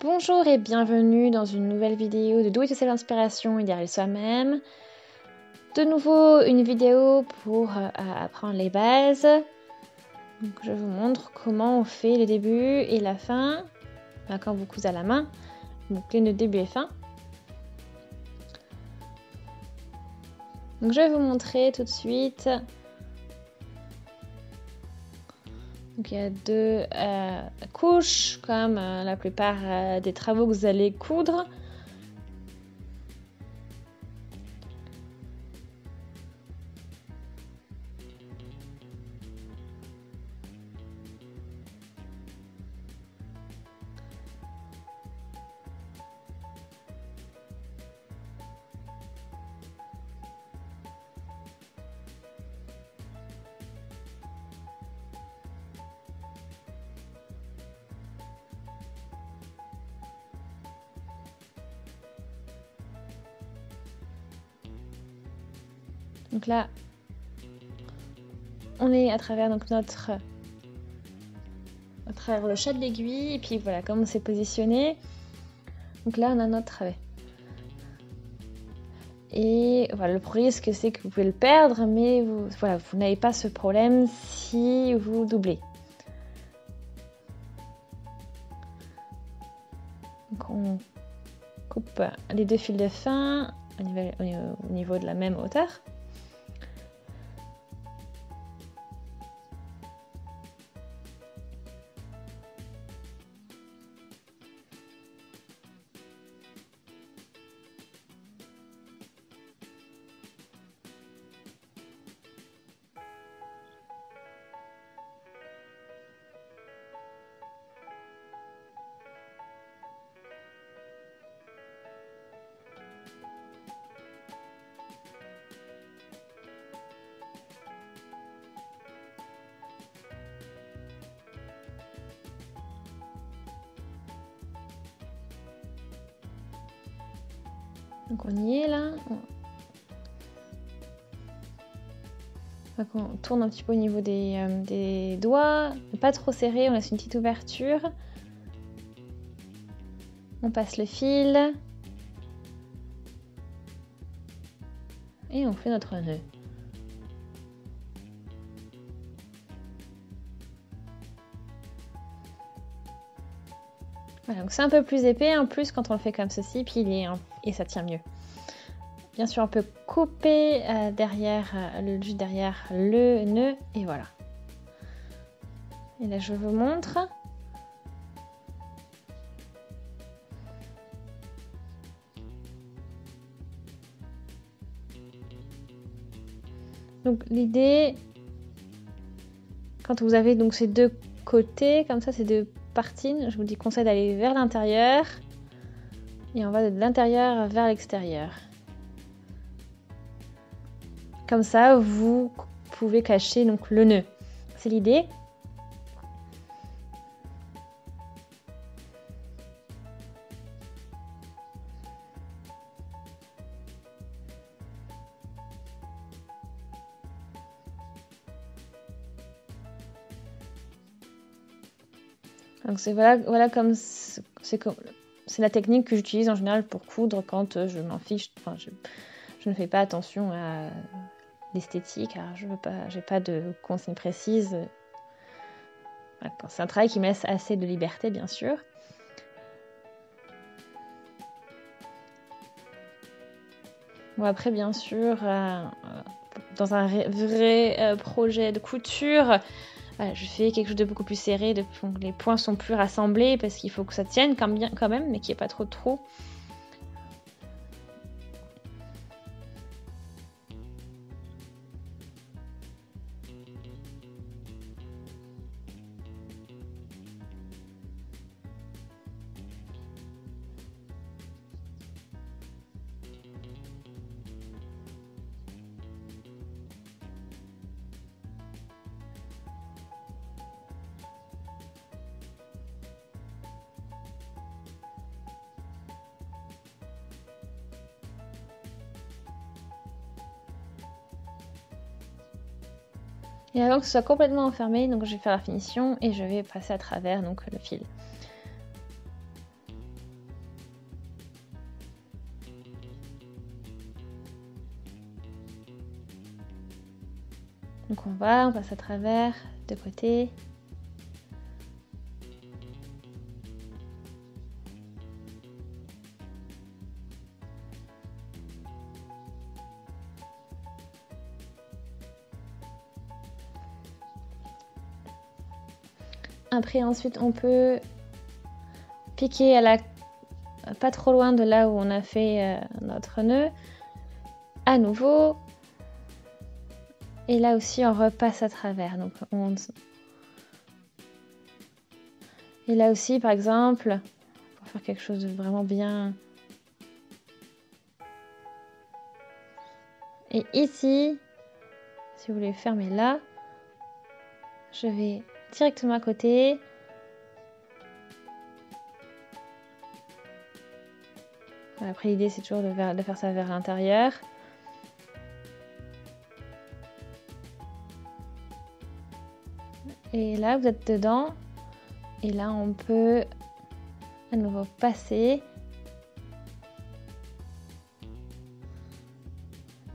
Bonjour et bienvenue dans une nouvelle vidéo de Do It Yourself Inspiration idéal soi-même. De nouveau une vidéo pour apprendre les bases. Donc, je vous montre comment on fait le début et la fin quand vous cousez à la main. Donc les nœuds début et fin. Donc je vais vous montrer tout de suite. Donc il y a deux couches comme la plupart des travaux que vous allez coudre. Donc là, on est à travers donc à travers le chat de l'aiguille et puis voilà comment c'est positionné. Donc là, on a notre travers. Et voilà, le risque c'est que vous pouvez le perdre, mais vous n'avez pas ce problème si vous doublez. Donc on coupe les deux fils de fin au niveau de la même hauteur. Donc on y est là. Donc on tourne un petit peu au niveau des doigts. Pas trop serré, on laisse une petite ouverture. On passe le fil. Et on fait notre nœud. Voilà, donc c'est un peu plus épais en plus quand on le fait comme ceci, puis et ça tient mieux. Bien sûr, on peut couper juste derrière le nœud et voilà. Et là, je vous montre. Donc l'idée, quand vous avez donc ces deux côtés, comme ça, ces deux parties, je vous conseille d'aller vers l'intérieur et on va de l'intérieur vers l'extérieur. Comme ça, vous pouvez cacher donc le nœud. C'est l'idée. Donc voilà comme c'est la technique que j'utilise en général pour coudre quand je m'en fiche. Enfin, je ne fais pas attention à l'esthétique, car j'ai pas de consigne précise. C'est un travail qui me laisse assez de liberté, bien sûr. Bon, après, bien sûr, dans un vrai projet de couture, je fais quelque chose de beaucoup plus serré, donc les points sont plus rassemblés parce qu'il faut que ça tienne quand même, mais qu'il n'y ait pas trop de trous. Et avant que ce soit complètement enfermé, donc je vais faire la finition et je vais passer à travers donc le fil. Donc on passe à travers, de côté. Après, ensuite, on peut piquer à pas trop loin de là où on a fait notre nœud. À nouveau. Et là aussi, on repasse à travers. Donc, Et là aussi, par exemple, pour faire quelque chose de vraiment bien. Et ici, si vous voulez fermer là, je vais directement à côté. Après, l'idée, c'est toujours de faire ça vers l'intérieur. Et là, vous êtes dedans. Et là, on peut à nouveau passer.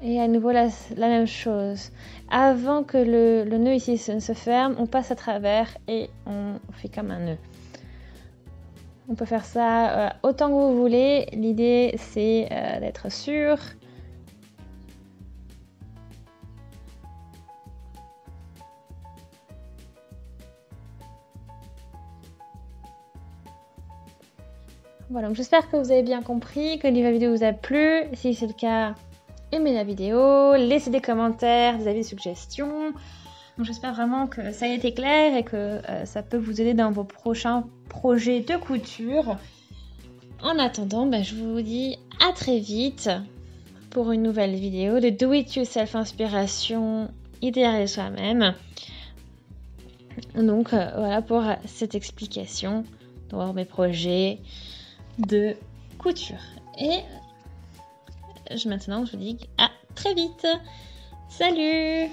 Et à nouveau, la même chose. Avant que le nœud ici ne se ferme, on passe à travers et on fait comme un nœud. On peut faire ça autant que vous voulez. L'idée, c'est d'être sûr. Voilà, donc j'espère que vous avez bien compris, que la vidéo vous a plu. Si c'est le cas, aimez la vidéo, laissez des commentaires, des avis, des suggestions. Donc j'espère vraiment que ça a été clair et que ça peut vous aider dans vos prochains projets de couture. En attendant, je vous dis à très vite pour une nouvelle vidéo de Do It Yourself Inspiration idéale soi-même. Donc voilà pour cette explication dans mes projets de couture. Et maintenant, je vous dis à très vite. Salut!